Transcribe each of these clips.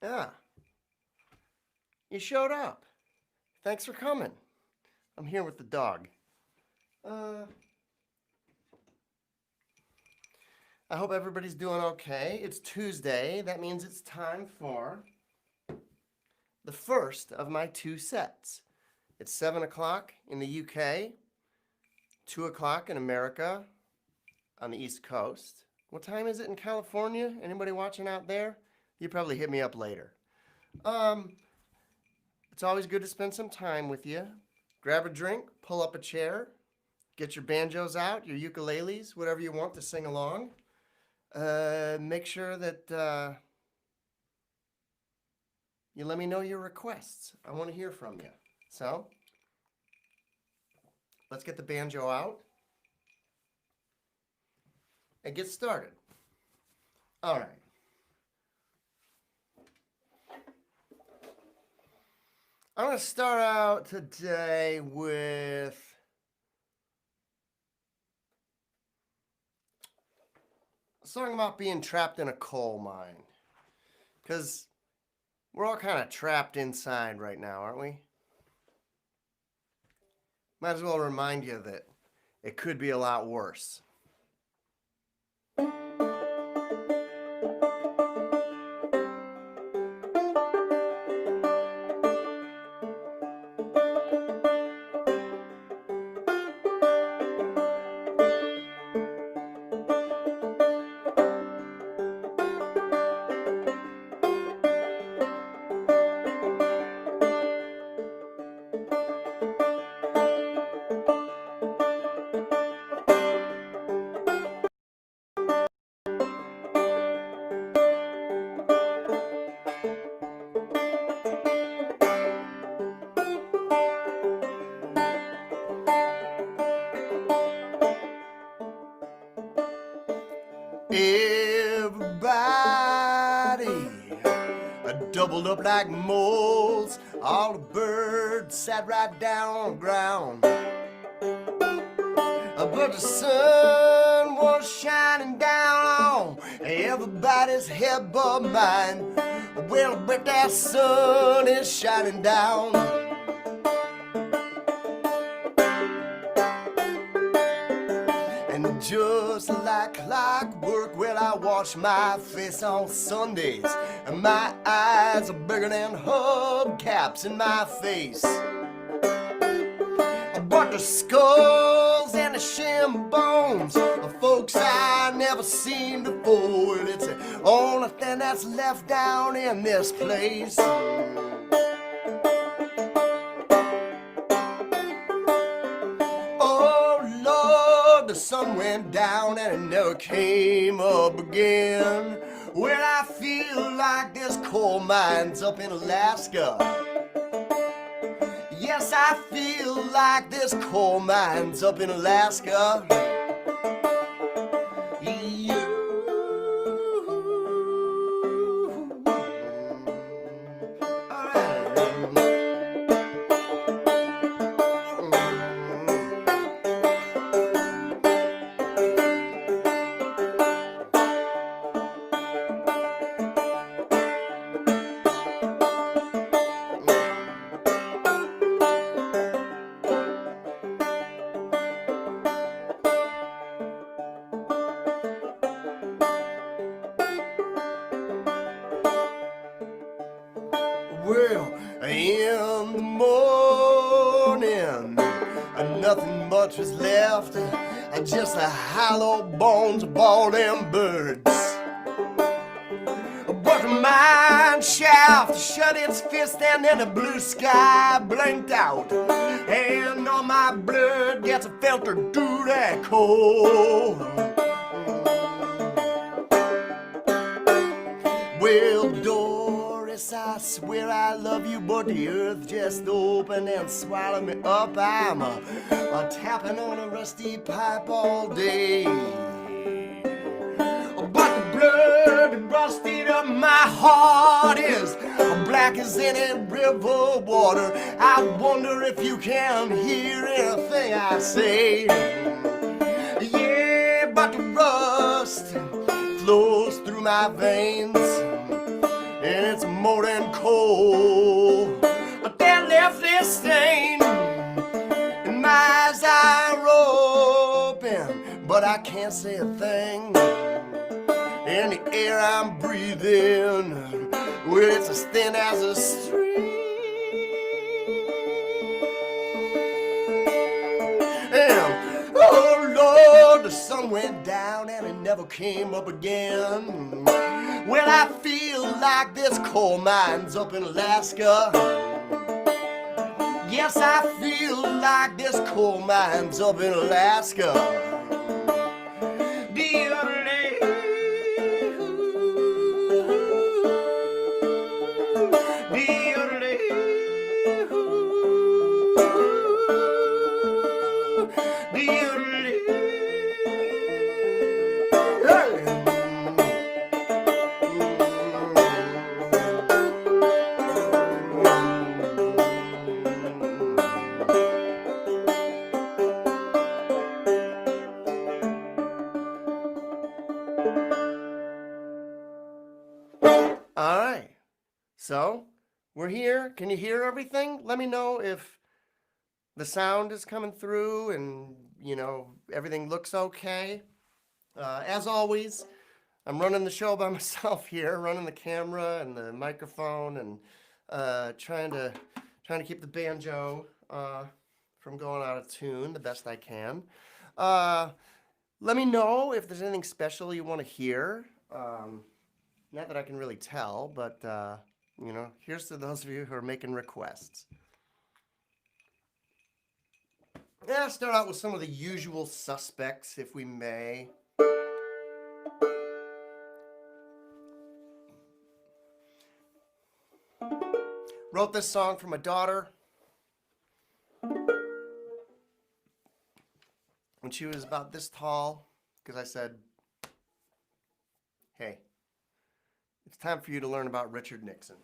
Yeah. You showed up. Thanks for coming. I'm here with the dog. I hope everybody's doing okay. It's Tuesday. That means it's time for the first of my two sets. It's 7 o'clock in the UK, 2 o'clock in America on the East Coast. What time is it in California? Anybody watching out there? You probably hit me up later. It's always good to spend some time with you. Grab a drink, pull up a chair, get your banjos out, your ukuleles, whatever you want to sing along. Make sure that you let me know your requests. I want to hear from you. So, let's get the banjo out and get started. All right. I'm going to start out today with a song about being trapped in a coal mine. Because we're all kind of trapped inside right now, aren't we? Might as well remind you that it could be a lot worse. Everybody doubled up like moles. All the birds sat right down on the ground. But the sun was shining down on everybody's head but mine. Well, but that sun is shining down. And just like clockwork, well, I wash my face on Sundays, and my eyes are bigger than hubcaps in my face. But the skulls and the shin bones of folks I never seen before, it's the only thing that's left down in this place. The sun went down and it never came up again. Well, I feel like there's coal mines up in Alaska. Yes, I feel like there's coal mines up in Alaska. Well, in the morning, nothing much was left, just the hollow bones of all them birds. But the mine shaft shut its fist and then the blue sky blinked out, and all my blood gets filtered through that coal. Well, Doris, I swear I love you, but the earth just opened and swallowed me up. I'm tapping on a rusty pipe all day. But the blood rusted up my heart is black as any river water. I wonder if you can hear anything I say. Yeah, but the rust flows through my veins, and it's more than cold. That left this stain, and my eyes are open, but I can't say a thing. And the air I'm breathing, well, it's as thin as a string. And, oh Lord, the sun went down and it never came up again. Well, I feel like this coal mine's up in Alaska. Yes, I feel like this coal mine's up in Alaska. The other day, the other day, the other day. All right, so we're here. Can you hear everything? Let me know if the sound is coming through and, you know, everything looks okay. As always, I'm running the show by myself here, running the camera and the microphone and trying to keep the banjo from going out of tune the best I can. Let me know if there's anything special you want to hear. Not that I can really tell, but, you know, here's to those of you who are making requests. Yeah, I'll start out with some of the usual suspects, if we may. Wrote this song for my daughter when she was about this tall, because I said, hey, it's time for you to learn about Richard Nixon.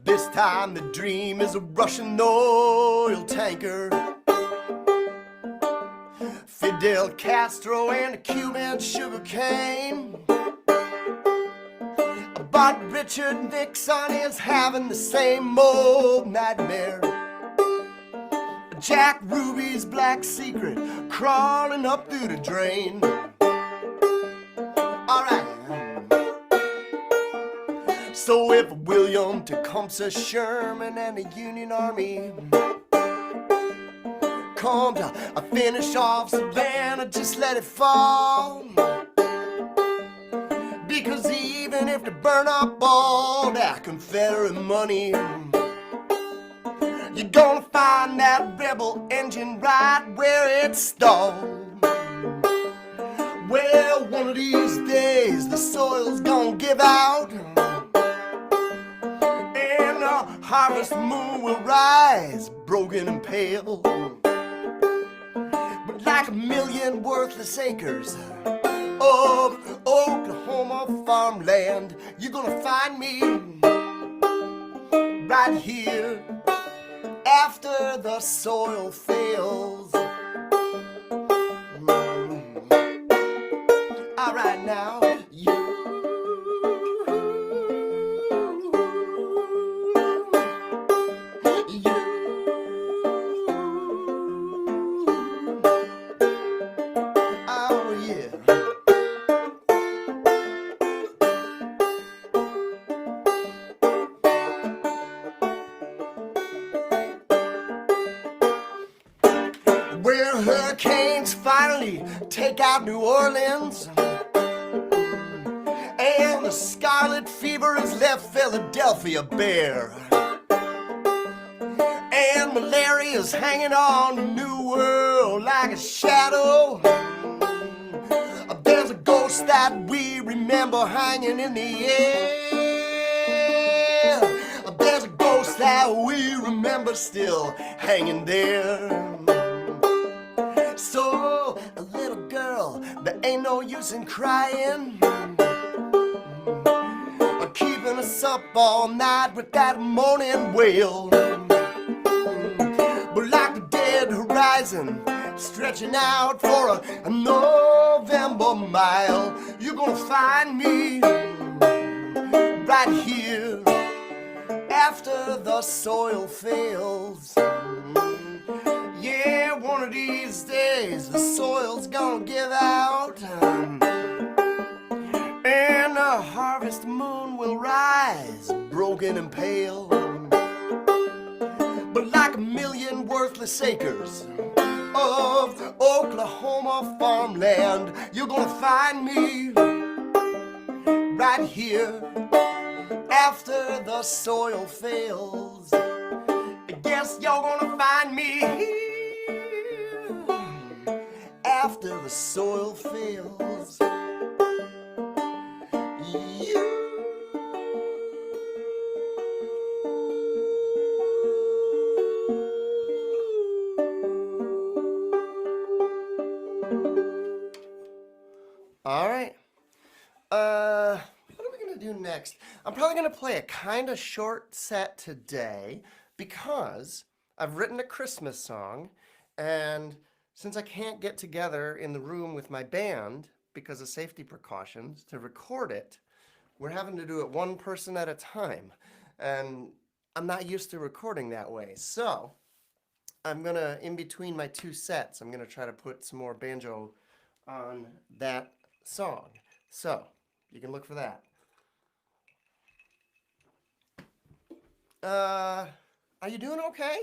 This time the dream is a Russian oil tanker, Fidel Castro and a Cuban sugar cane. But Richard Nixon is having the same old nightmare. Jack Ruby's black secret crawling up through the drain. Alright. So if William Tecumseh Sherman and the Union Army come to finish off Savannah, just let it fall. Because even if they burn up all that Confederate money, you're gonna find that rebel engine right where it stalled. Well, one of these days the soil's gonna give out, and the harvest moon will rise, broken and pale. But like a million worthless acres of Oklahoma farmland, you're gonna find me right here after the soil fails. All right now, oh yeah. Where hurricanes finally take out New Orleans, and the scarlet fever has left Philadelphia bare, and malaria's hanging on the New World like a shadow. There's a ghost that we remember hanging in the air. There's a ghost that we remember still hanging there. So, a little girl, there ain't no use in crying, or keeping us up all night with that moaning wail. But like the dead horizon stretching out for a November mile. You're gonna find me right here after the soil fails. Yeah, one of these days the soil's gonna give out, and the harvest moon will rise, broken and pale. But like a million worthless acres of Oklahoma farmland, you're gonna find me right here after the soil fails. I guess you're gonna find me here after the soil fails. All right. What are we gonna do next? I'm probably gonna play a kind of short set today because I've written a Christmas song, and since I can't get together in the room with my band because of safety precautions to record it, we're having to do it one person at a time, and I'm not used to recording that way. So I'm gonna, in between my two sets, I'm gonna try to put some more banjo on that song. So you can look for that. Are you doing okay?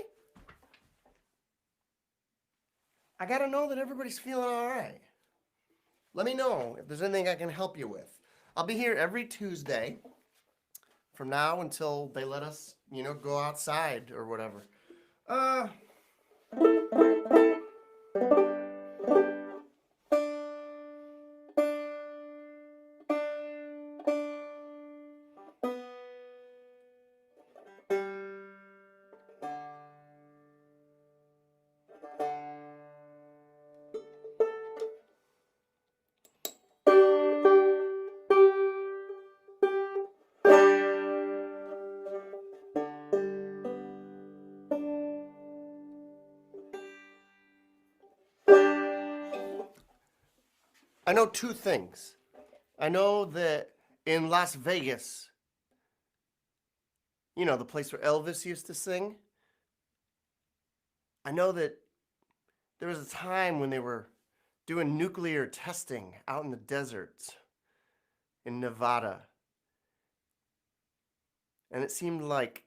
I gotta know that everybody's feeling all right. Let me know if there's anything I can help you with. I'll be here every Tuesday from now until they let us, go outside or whatever. I know two things. I know that in Las Vegas, the place where Elvis used to sing, I know that there was a time when they were doing nuclear testing out in the deserts in Nevada. And it seemed like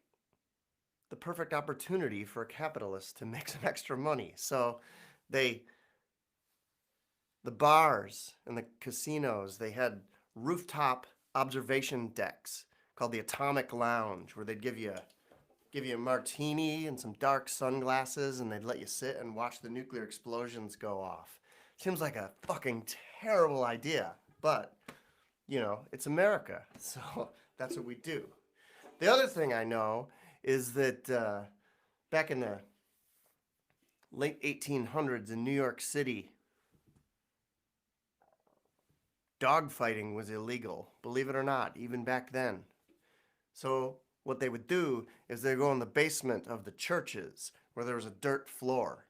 the perfect opportunity for a capitalist to make some extra money. So the bars and the casinos, they had rooftop observation decks called the Atomic Lounge, where they'd give you a martini and some dark sunglasses, and they'd let you sit and watch the nuclear explosions go off. Seems like a fucking terrible idea, but, it's America, so that's what we do. The other thing I know is that back in the late 1800s in New York City, dogfighting was illegal, believe it or not, even back then. So what they would do is they'd go in the basement of the churches where there was a dirt floor,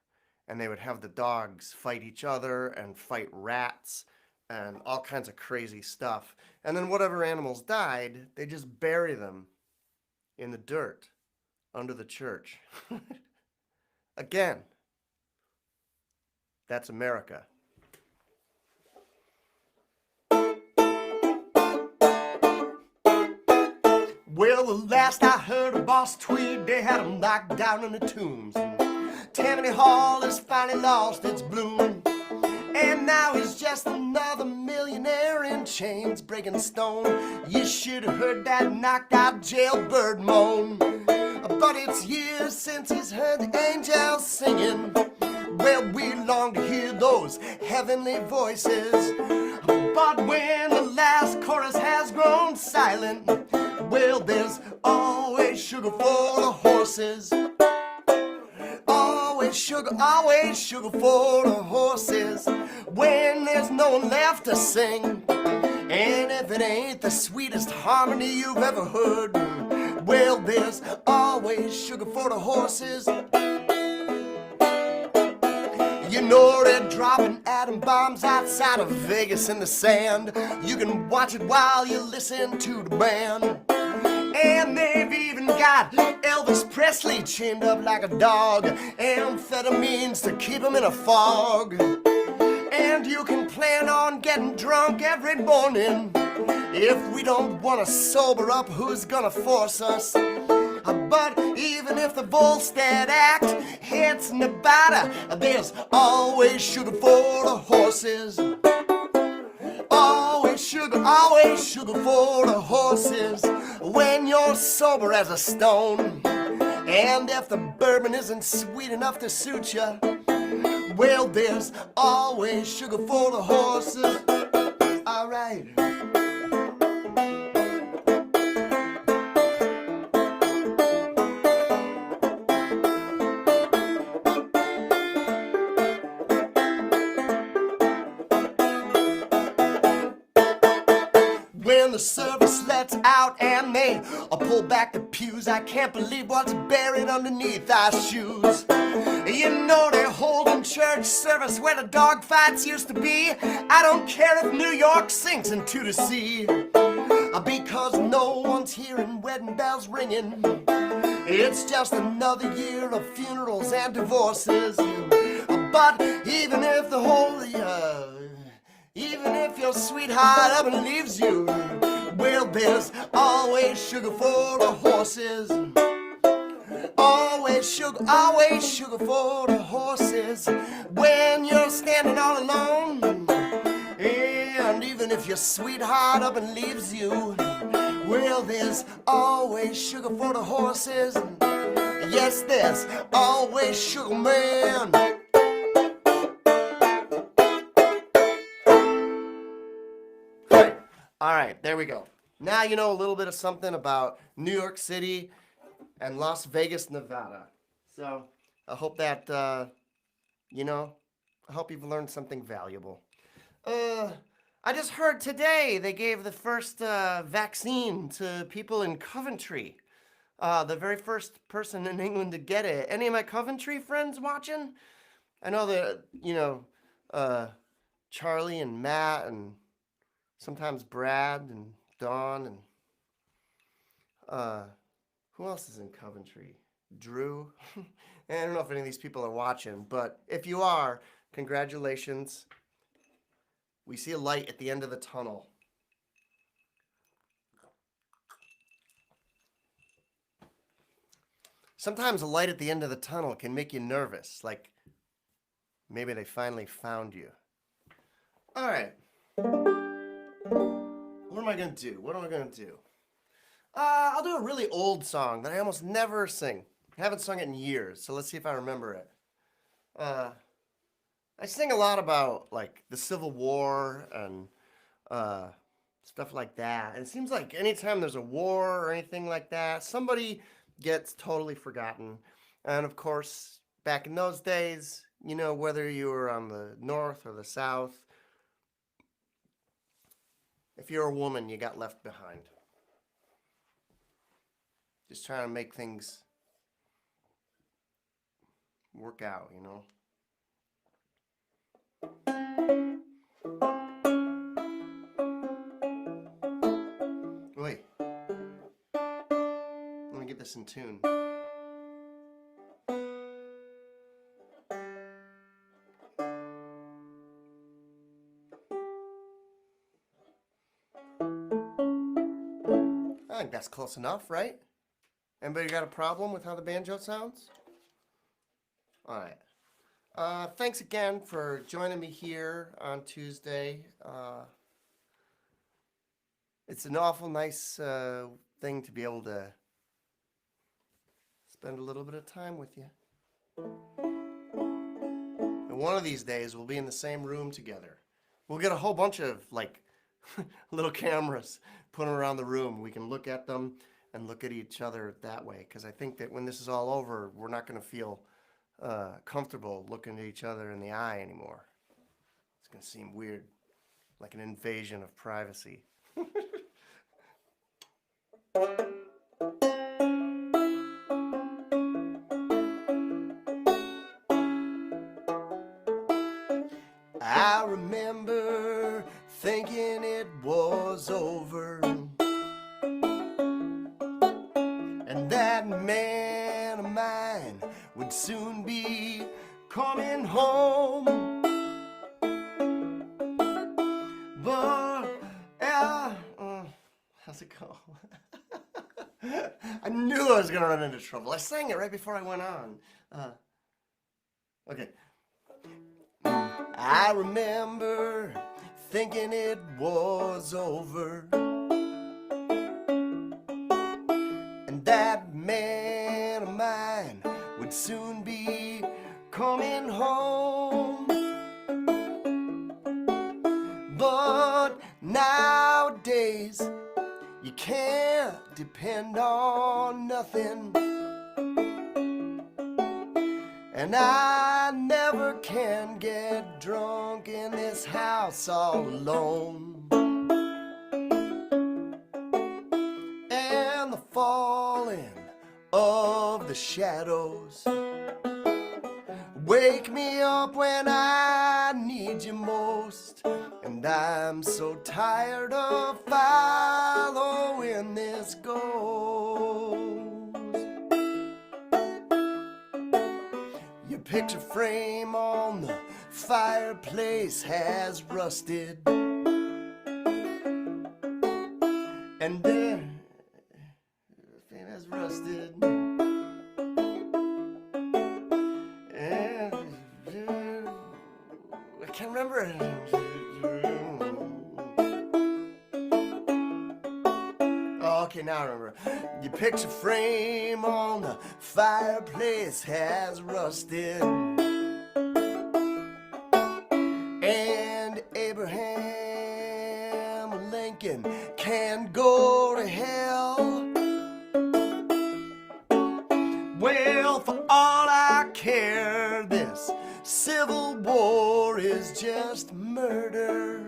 and they would have the dogs fight each other and fight rats and all kinds of crazy stuff. And then whatever animals died, they just bury them in the dirt under the church. Again, that's America. Well, the last I heard of Boss Tweed, they had him locked down in the tombs. Tammany Hall has finally lost its bloom, and now he's just another millionaire in chains, breaking stone. You should have heard that knocked out jailbird moan. But it's years since he's heard the angels singing. Well, we long to hear those heavenly voices, but when the last chorus has grown silent, well, there's always sugar for the horses. Always sugar for the horses. When there's no one left to sing, and if it ain't the sweetest harmony you've ever heard, well, there's always sugar for the horses. You know they're dropping atom bombs outside of Vegas in the sand. You can watch it while you listen to the band. And they've even got Elvis Presley chained up like a dog, amphetamines to keep him in a fog. And you can plan on getting drunk every morning. If we don't want to sober up, who's gonna force us? But even if the Volstead Act hits Nevada, there's always sugar for the horses. Always sugar for the horses when you're sober as a stone. And if the bourbon isn't sweet enough to suit you, well, there's always sugar for the horses. All right. When the service lets out and they pull back the pews, I can't believe what's buried underneath our shoes. You know they're holding church service where the dog fights used to be. I don't care if New York sinks into the sea, because no one's hearing wedding bells ringing. It's just another year of funerals and divorces. But even if the holy even if your sweetheart up and leaves you, well, there's always sugar for the horses. Always sugar for the horses when you're standing all alone. And even if your sweetheart up and leaves you, well, there's always sugar for the horses. Yes, there's always sugar, man. All right, there we go. Now you know a little bit of something about New York City and Las Vegas, Nevada. So I hope that, I hope you've learned something valuable. I just heard today they gave the first vaccine to people in Coventry. The very first person in England to get it. Any of my Coventry friends watching? I know that, Charlie and Matt and sometimes Brad and Dawn and who else is in Coventry? Drew. I don't know if any of these people are watching, but if you are, congratulations. We see a light at the end of the tunnel. Sometimes a light at the end of the tunnel can make you nervous, like maybe they finally found you. All right. What am I going to do? What am I going to do? I'll do a really old song that I almost never sing. I haven't sung it in years, so let's see if I remember it. I sing a lot about, like, the Civil War and stuff like that. And it seems like anytime there's a war or anything like that, somebody gets totally forgotten. And, of course, back in those days, you know, whether you were on the north or the south, if you're a woman, you got left behind. Just trying to make things work out, you know? Wait. Let me get this in tune. I think that's close enough, right? Anybody got a problem with how the banjo sounds? All right. Thanks again for joining me here on Tuesday. It's an awful nice thing to be able to spend a little bit of time with you. And one of these days, we'll be in the same room together. We'll get a whole bunch of, like, little cameras, put them around the room. We can look at them and look at each other that way, because I think that when this is all over, we're not going to feel comfortable looking at each other in the eye anymore. It's going to seem weird, like an invasion of privacy. I remember thinking it was over, and that man of mine would soon be coming home. But how's it go? I knew I was gonna run into trouble. I sang it right before I went on. Okay. I remember thinking it was over, and that man of mine would soon be coming home. But nowadays you can't depend on nothing, and I never can get drunk in this house all alone. And the falling of the shadows wake me up when I need you most, and I'm so tired of following this ghost. Your picture frame on the fireplace has rusted, and there it has rusted. And I can't remember. Oh, okay, now I remember. Your picture frame on the fireplace has rusted, and Abraham Lincoln can go to hell. Well, for all I care, this Civil War is just murder.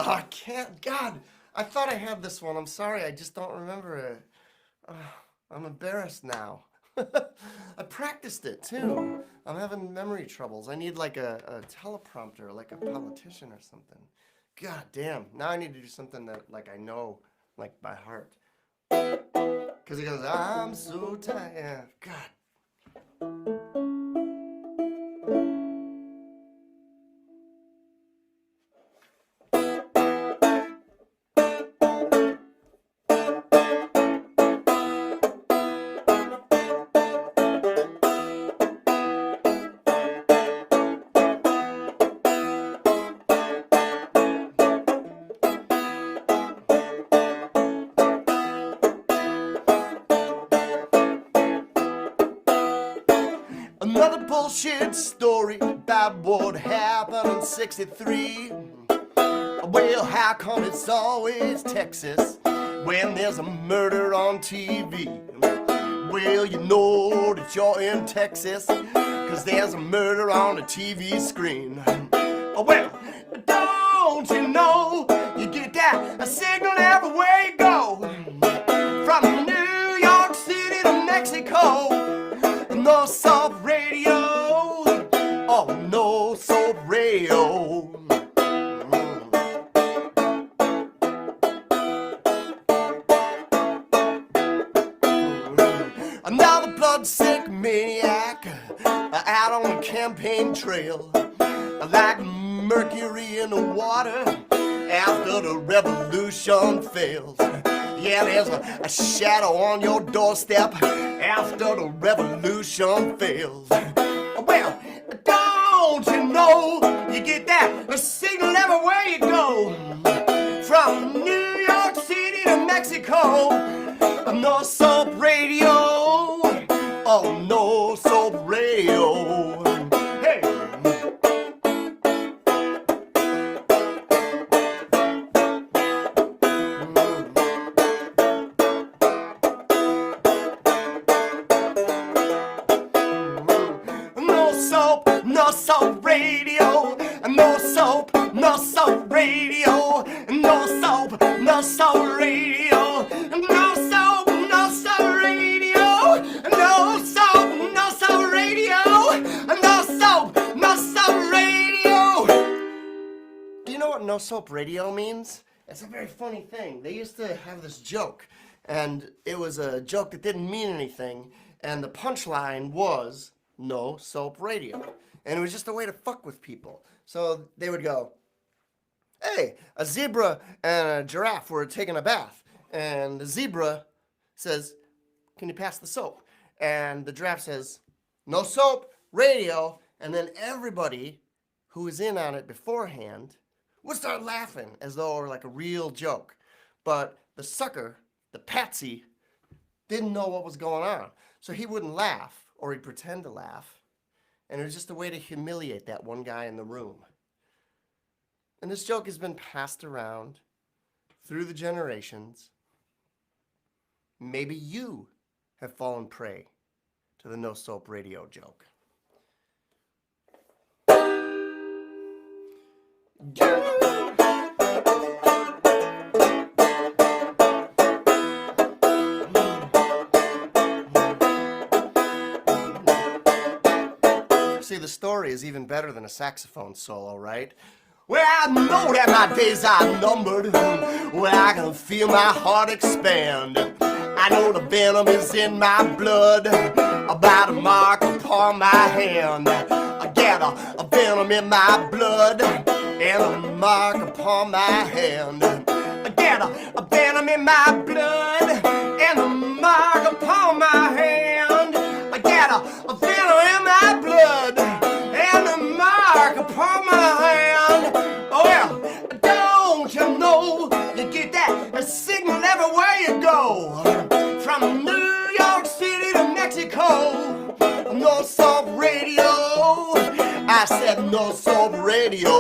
Oh, I can't. God, I thought I had this one. I'm sorry, I just don't remember it. I'm embarrassed now. I practiced it too. I'm having memory troubles. I need like a teleprompter, like a politician or something. God damn. Now I need to do something that like I know like by heart. Because it goes, I'm so tired. God. Another bullshit story about what happened in '63. Well, how come it's always Texas when there's a murder on TV? Well, you know that you're in Texas 'cause there's a murder on the TV screen. Well, don't you know you get that a signal everywhere you go, from New York City to Mexico. No soap radio, oh no soap radio. Another bloodsick maniac out on the campaign trail, like mercury in the water after the revolution fails. Yeah, there's a shadow on your doorstep after the revolution fails. Well, don't you know you get that a signal everywhere you go, from New York City to Mexico. No soap radio, oh no soap radio. Hey. No soap radio, no soap, no soap radio, no soap, no soap radio, no soap, no soap radio. no soap radio means? It's a very funny thing. They used to have this joke, and it was a joke that didn't mean anything, and the punchline was no soap radio. And it was just a way to fuck with people. So they would go, hey, a zebra and a giraffe were taking a bath, and the zebra says, can you pass the soap? And the giraffe says, no soap, radio. And then everybody who was in on it beforehand would start laughing as though it were like a real joke. But the sucker, the patsy, didn't know what was going on. So he wouldn't laugh, or he'd pretend to laugh. And it was just a way to humiliate that one guy in the room. And this joke has been passed around through the generations. Maybe you have fallen prey to the no soap radio joke. See, the story is even better than a saxophone solo, right? Well, I know that my days are numbered. Well, I can feel my heart expand. I know the venom is in my blood, about a mark upon my hand. I get a venom in my blood and a mark upon my hand. I get a venom in my blood and a mark upon my hand. I get a venom in my blood and a mark upon my hand. Oh well, don't you know you get that signal everywhere you go? From New York City to Mexico, no soap radio. I said no soap radio.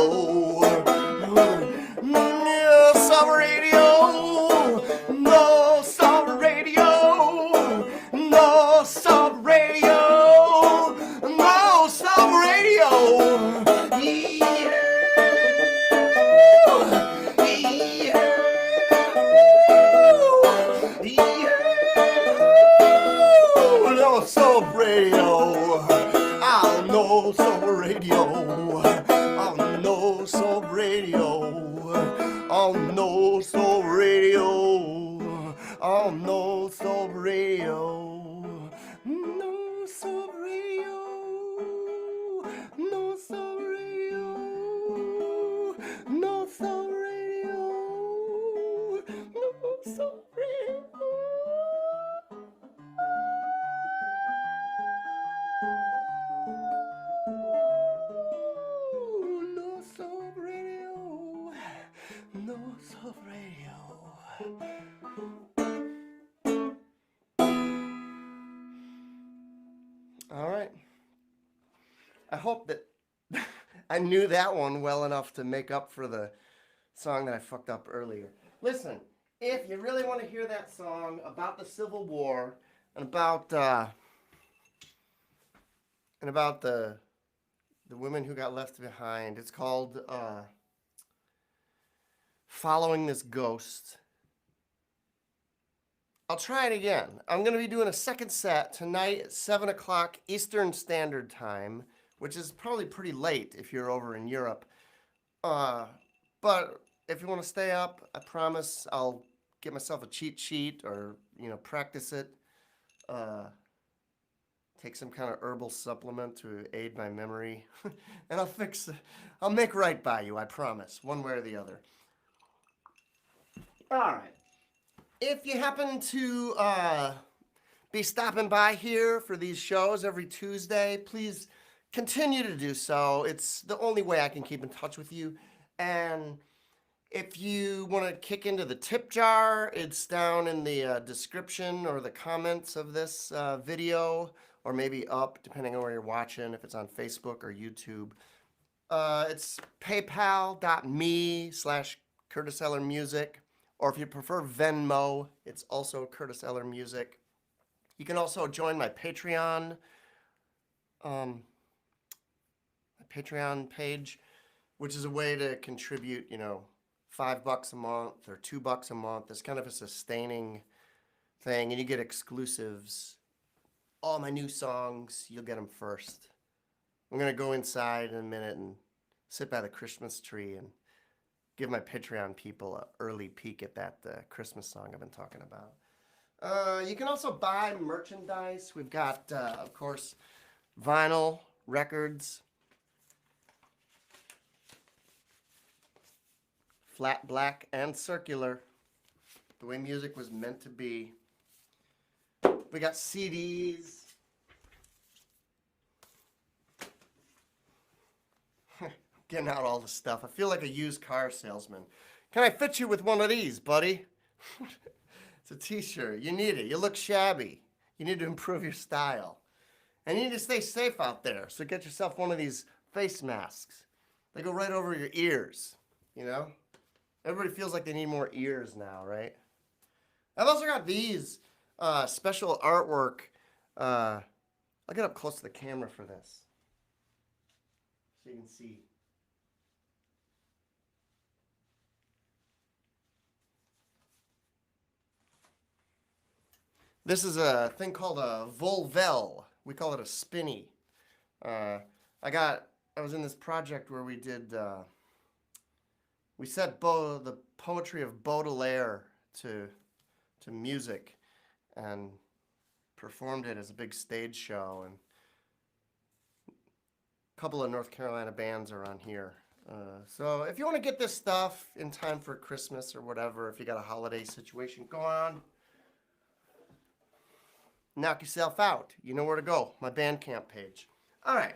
No soap radio. No soap radio. No soap radio. No soap radio. No soap radio. I'll no soap radio. I'll no soap radio. I'll no soap radio. I'll no soap radio. No soap radio. No soap radio. No soap radio. No soap radio. No soap radio. No soap radio. All right. I hope that I knew that one well enough to make up for the song that I fucked up earlier. Listen, if you really want to hear that song about the Civil War and about the women who got left behind, it's called Following This Ghost. I'll try it again. I'm going to be doing a second set tonight at 7 o'clock Eastern Standard Time, which is probably pretty late if you're over in Europe. But if you want to stay up, I promise I'll get myself a cheat sheet or, practice it. Take some kind of herbal supplement to aid my memory. And I'll make right by you, I promise, one way or the other. All right. If you happen to be stopping by here for these shows every Tuesday, please continue to do so. It's the only way I can keep in touch with you. And if you want to kick into the tip jar, it's down in the description or the comments of this video, or maybe up, depending on where you're watching, if it's on Facebook or YouTube. It's paypal.me/Curtis Eller Music. Or if you prefer Venmo, it's also Curtis Eller Music. You can also join my Patreon, page, which is a way to contribute, $5 a month or $2 a month. It's kind of a sustaining thing, and you get exclusives. All my new songs, you'll get them first. I'm going to go inside in a minute and sit by the Christmas tree and give my Patreon people an early peek at that Christmas song I've been talking about. You can also buy merchandise. We've got, of course, vinyl, records, flat black and circular, the way music was meant to be. We got CDs. Getting out all the stuff. I feel like a used car salesman. Can I fit you with one of these, buddy? It's a t-shirt. You need it. You look shabby. You need to improve your style. And you need to stay safe out there. So get yourself one of these face masks. They go right over your ears, you know? Everybody feels like they need more ears now, right? I've also got these special artwork. I'll get up close to the camera for this, so you can see. This is a thing called a Volvel. We call it a spinny. I was in this project where we did, we set the poetry of Baudelaire to music and performed it as a big stage show. And a couple of North Carolina bands are on here. So if you want to get this stuff in time for Christmas or whatever, if you got a holiday situation going on, knock yourself out. You know where to go. My Bandcamp page. All right.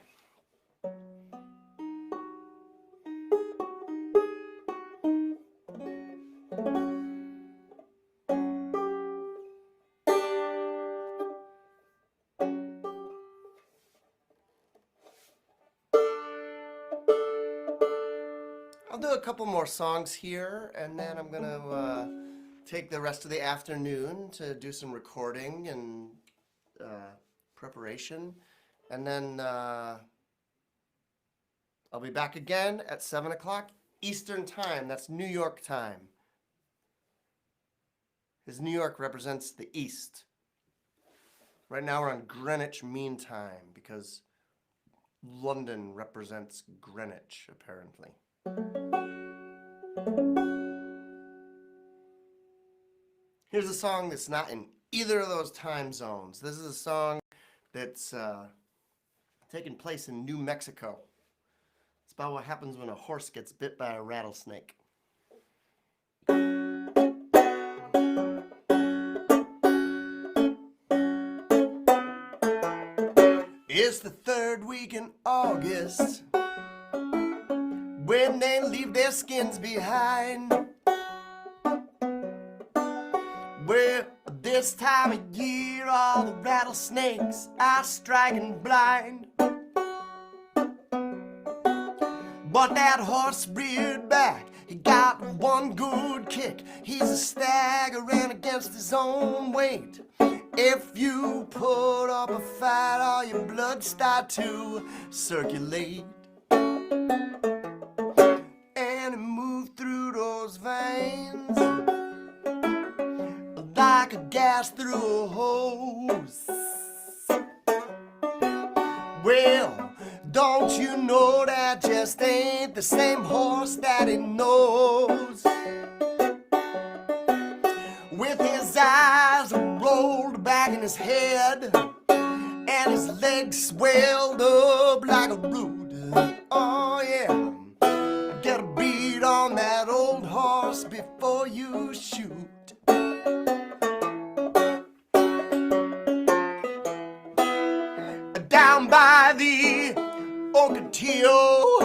I'll do a couple more songs here, and then I'm going to take the rest of the afternoon to do some recording and preparation. And then I'll be back again at 7 o'clock Eastern Time. That's New York time. Because New York represents the East. Right now we're on Greenwich Mean Time because London represents Greenwich, apparently. Here's a song that's not in either of those time zones. This is a song that's taking place in New Mexico. It's about what happens when a horse gets bit by a rattlesnake. It's the third week in August when they leave their skins behind. Well, this time of year all the rattlesnakes are striking blind. But that horse reared back, he got one good kick. He's a staggering against his own weight. If you put up a fight, all your blood start to circulate. And it moved through those veins like a gas through a hose. Well, don't you know that just ain't the same horse that he knows? With his eyes rolled back in his head and his legs swelled up like a root. Oh yeah, get a beat on that old horse before you shoot. Down by the Ocotillo,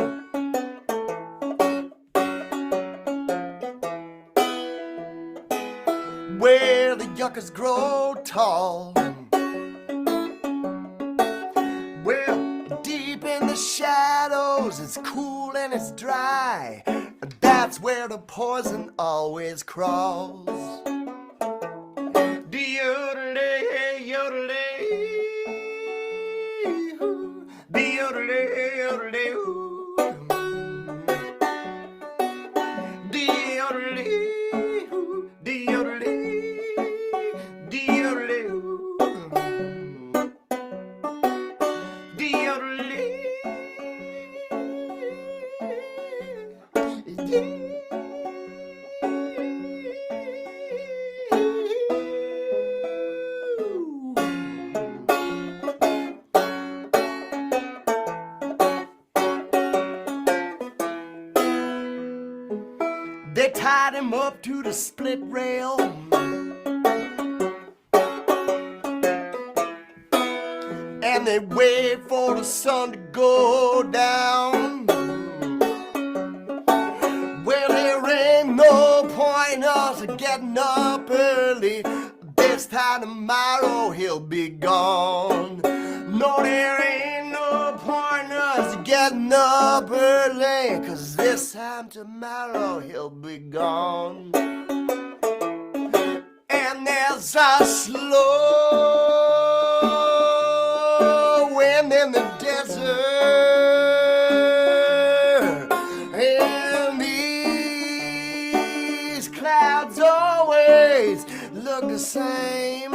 where the yuccas grow tall. Well, deep in the shadows, it's cool and it's dry. That's where the poison always crawls. De-yodelay, yodelay, de-yodelay, yodelay, de-yodelay, de-yodelay, de-yodelay, de-yodelay. him up to the split rail. And they wait for the sun to go down. Well, there ain't no point us getting up early. This time tomorrow he'll be gone. No, there ain't no point us getting up early, 'cause this time tomorrow he'll be gone. And there's a slow wind in the desert, and these clouds always look the same,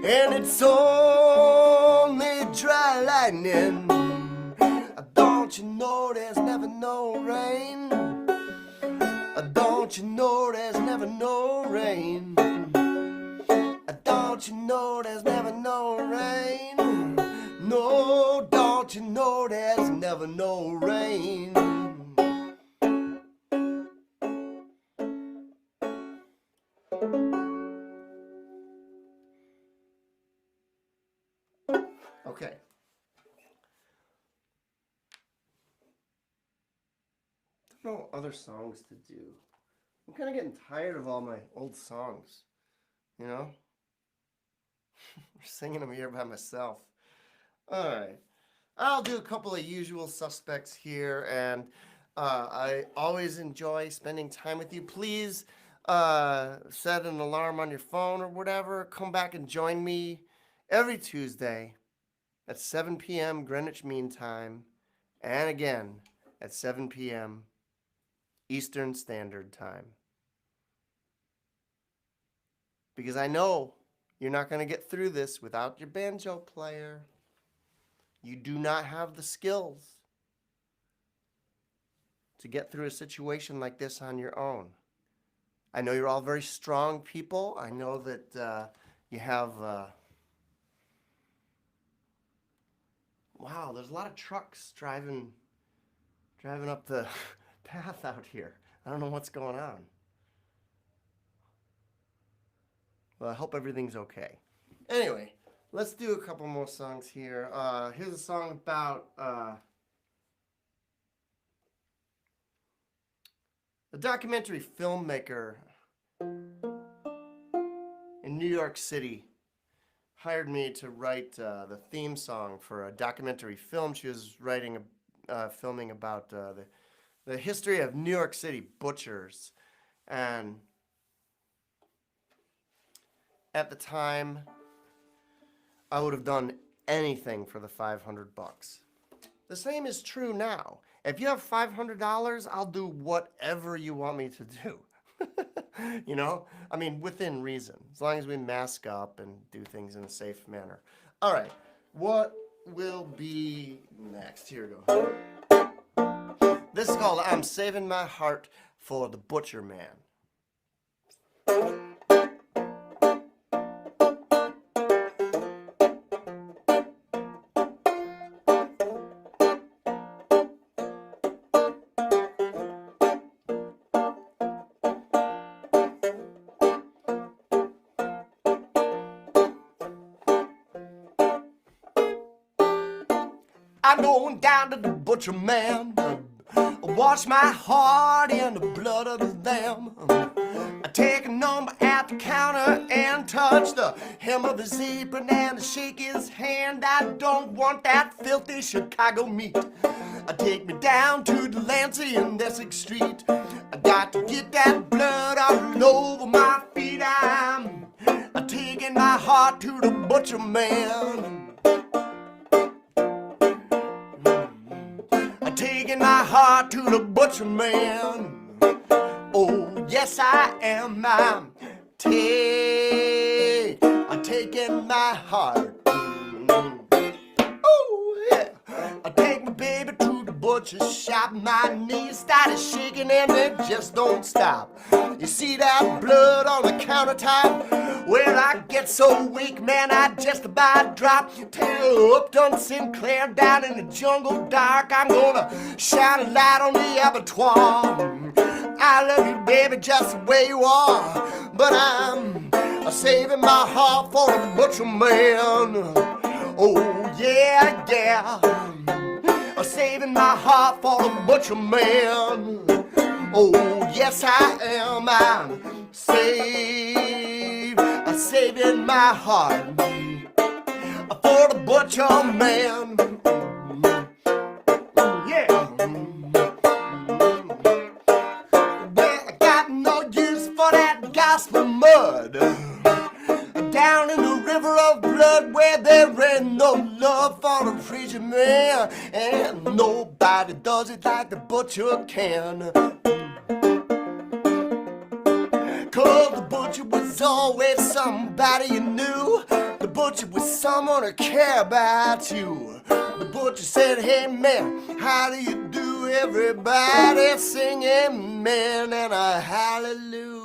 and it's only dry lightning. Don't you know there's never no rain? Don't you know there's never no rain? Don't you know there's never no rain? No, don't you know there's never no rain? Okay. I don't know other songs to do. I'm kind of getting tired of all my old songs, you know? I'm singing them here by myself. All right. I'll do a couple of usual suspects here, and I always enjoy spending time with you. Please set an alarm on your phone or whatever. Come back and join me every Tuesday at 7 p.m. Greenwich Mean Time, and again at 7 p.m. Eastern Standard Time. Because I know you're not going to get through this without your banjo player. You do not have the skills to get through a situation like this on your own. I know you're all very strong people. I know that you have... wow, there's a lot of trucks driving up the path out here. I don't know what's going on. Well, I hope everything's okay. Anyway, let's do a couple more songs here. Here's a song about a documentary filmmaker in New York City hired me to write the theme song for a documentary film. She was filming about the history of New York City butchers. And at the time, I would have done anything for the $500. The same is true now. If you have $500, I'll do whatever you want me to do. You know? I mean, within reason. As long as we mask up and do things in a safe manner. All right. What will be next? Here we go. This is called I'm Saving My Heart for the Butcher Man. I'm going down to the butcher man, wash my heart in the blood of the lamb. I take a number at the counter and touch the hem of his apron and shake his hand. I don't want that filthy Chicago meat. I take me down to Delancey and Essex Street. I got to get that blood all over my feet. I'm taking my heart to the butcher man. Taking my heart to the butcher man. Oh, yes, I am. I'm taking my heart. Oh, yeah. I take my baby to the butcher shop. My knees started shaking and they just don't stop. You see that blood on the countertop? Well, I get so weak, man, I just about drop. Tail Upton Sinclair down in the jungle dark. I'm gonna shine a light on the abattoir. I love you, baby, just the way you are. But I'm saving my heart for the butcher man. Oh, yeah, yeah. Saving my heart for the butcher man. Oh, yes, I am. I'm saving my heart for the butcher man. Yeah. Well, I got no use for that gospel mud down in the river of blood where there ain't no love for the preacher man, and nobody does it like the butcher can. Cause the butcher was always somebody you knew. The butcher was someone who cared about you. The butcher said, hey man, how do you do? Everybody sing amen and a hallelujah.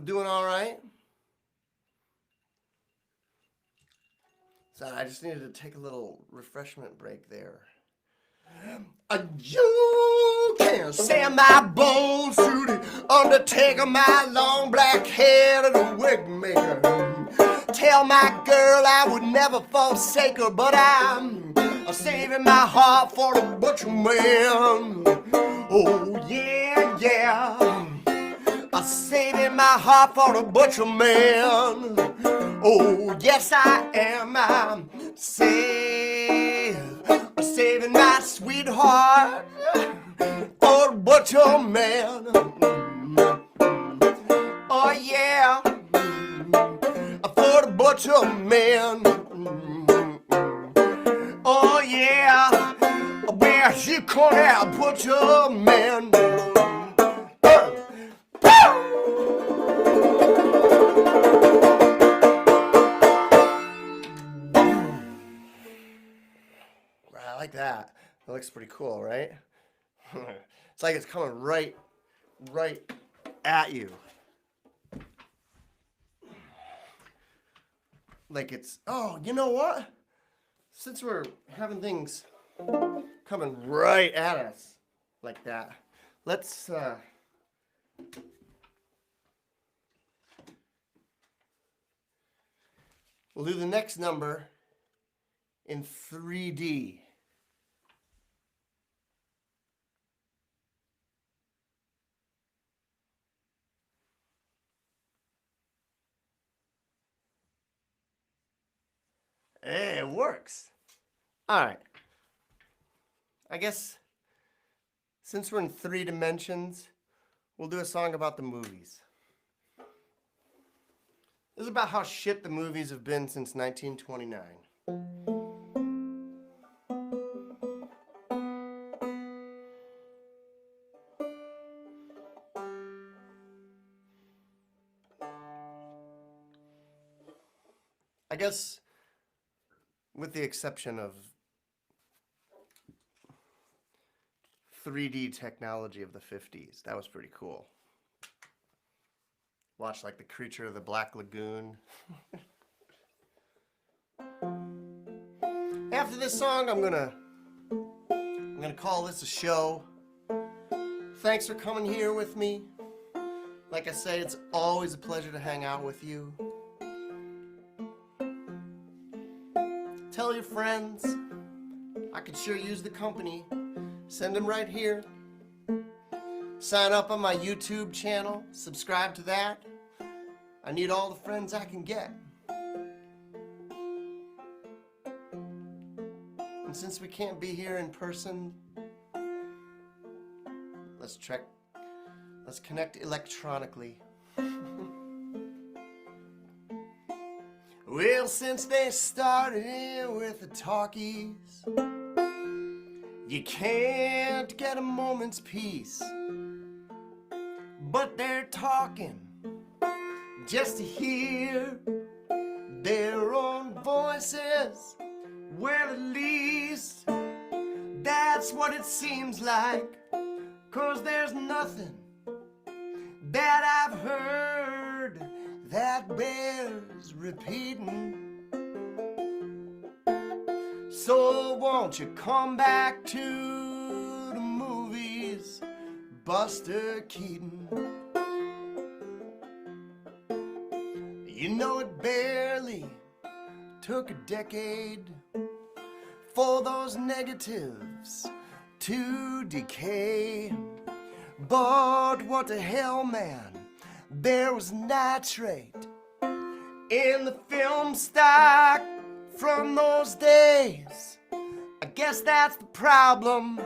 Doing all right? So I just needed to take a little refreshment break there. You can send my bones to the undertaker, my long black hair to the wig maker. Tell my girl I would never forsake her, but I'm saving my heart for the butcher man. Oh yeah, yeah. I'm saving my heart for the butcher man. Oh yes I am. I'm saving my sweetheart for the butcher man. Oh yeah, for the butcher man. Oh yeah, where you call that butcher man. I like that. That looks pretty cool, right? It's like it's coming right at you. Like it's, oh, you know what? Since we're having things coming right at us like that, let's we'll do the next number in 3D. Hey, it works. All right. I guess since we're in 3 dimensions, we'll do a song about the movies. This is about how shit the movies have been since 1929. I guess with the exception of 3D technology of the 50s, that was pretty cool. Watch like The Creature of the Black Lagoon. After this song, I'm gonna call this a show. Thanks for coming here with me. Like I say, it's always a pleasure to hang out with you. Tell your friends. I could sure use the company. Send them right here. Sign up on my YouTube channel. Subscribe to that. I need all the friends I can get. And since we can't be here in person, let's connect electronically. Well, since they started in with the talkies, you can't get a moment's peace. But they're talking just to hear their own voices. Well, at least that's what it seems like. 'Cause there's nothing Bet I've heard that bears repeating. So won't you come back to the movies, Buster Keaton? You know it barely took a decade for those negatives to decay. But what the hell, man, there was nitrate in the film stock from those days. I guess that's the problem,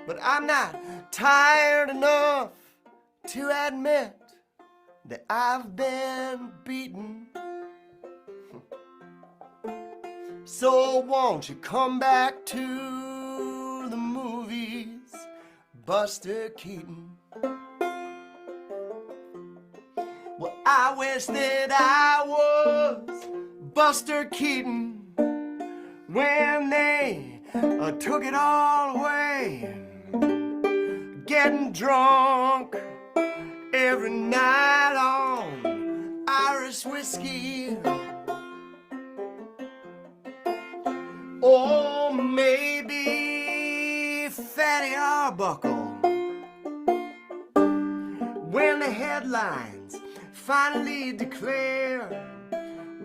but I'm not tired enough to admit that I've been beaten. So won't you come back to the movies, Buster Keaton? Well, I wish that I was Buster Keaton when they took it all away, getting drunk every night on Irish whiskey, or maybe Fatty Arbuckle when the headlines finally declare,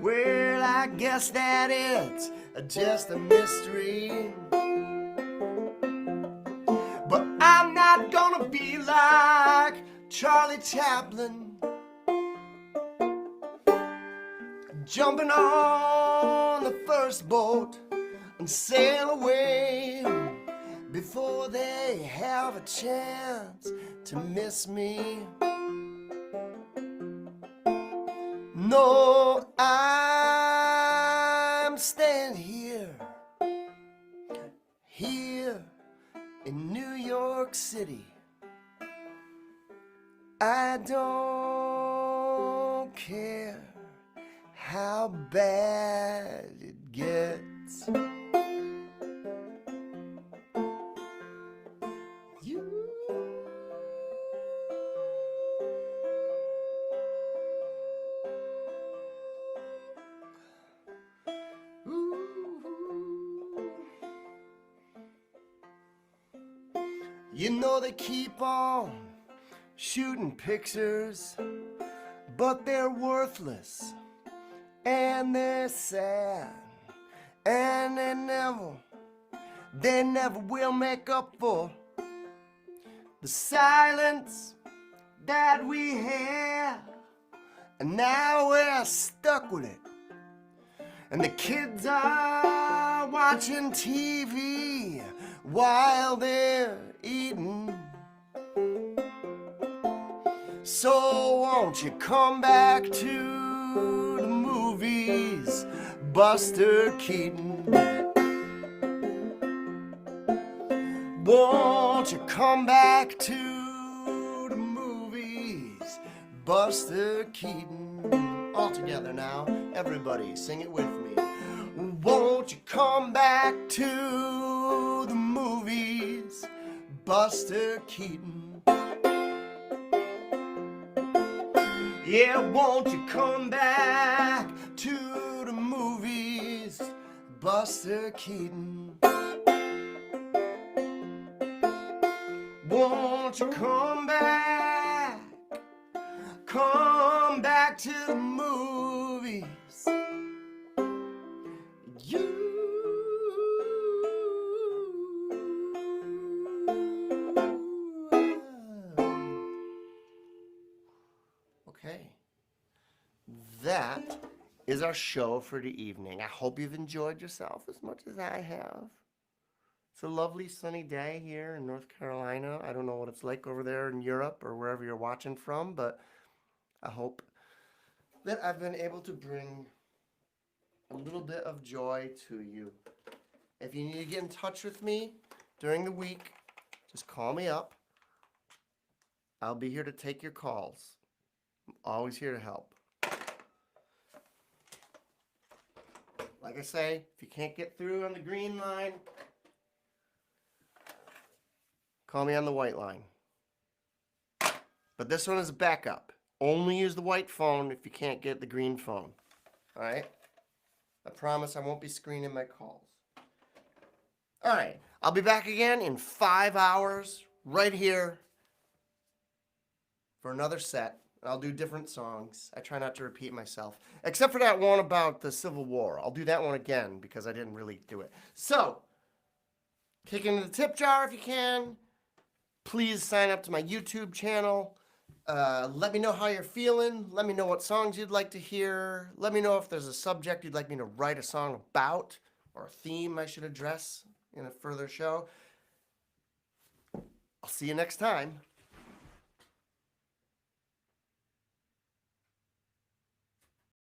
well, I guess that it's just a mystery. But I'm not gonna be like Charlie Chaplin, jumping on the first boat and sail away before they have a chance to miss me. No, I'm staying here in New York City. I don't care how bad it gets. You know they keep on shooting pictures, but they're worthless and they're sad, and they never will make up for the silence that we had, and now we're stuck with it. And the kids are watching TV while they're eating. So won't you come back to the movies, Buster Keaton? Won't you come back to the movies, Buster Keaton? All together now, everybody sing it with me. Won't you come back to the movies, Buster Keaton? Yeah, won't you come back to the movies, Buster Keaton? Won't you come back to the movies? Okay, that is our show for the evening. I hope you've enjoyed yourself as much as I have. It's a lovely sunny day here in North Carolina. I don't know what it's like over there in Europe or wherever you're watching from, but I hope that I've been able to bring a little bit of joy to you. If you need to get in touch with me during the week, just call me up. I'll be here to take your calls. I'm always here to help. Like I say, if you can't get through on the green line, call me on the white line. But this one is a backup. Only use the white phone if you can't get the green phone. All right? I promise I won't be screening my calls. All right. I'll be back again in 5 hours right here for another set. I'll do different songs. I try not to repeat myself, except for that one about the Civil War. I'll do that one again because I didn't really do it. So, kick into the tip jar if you can. Please sign up to my YouTube channel. Let me know how you're feeling. Let me know what songs you'd like to hear. Let me know if there's a subject you'd like me to write a song about or a theme I should address in a further show. I'll see you next time.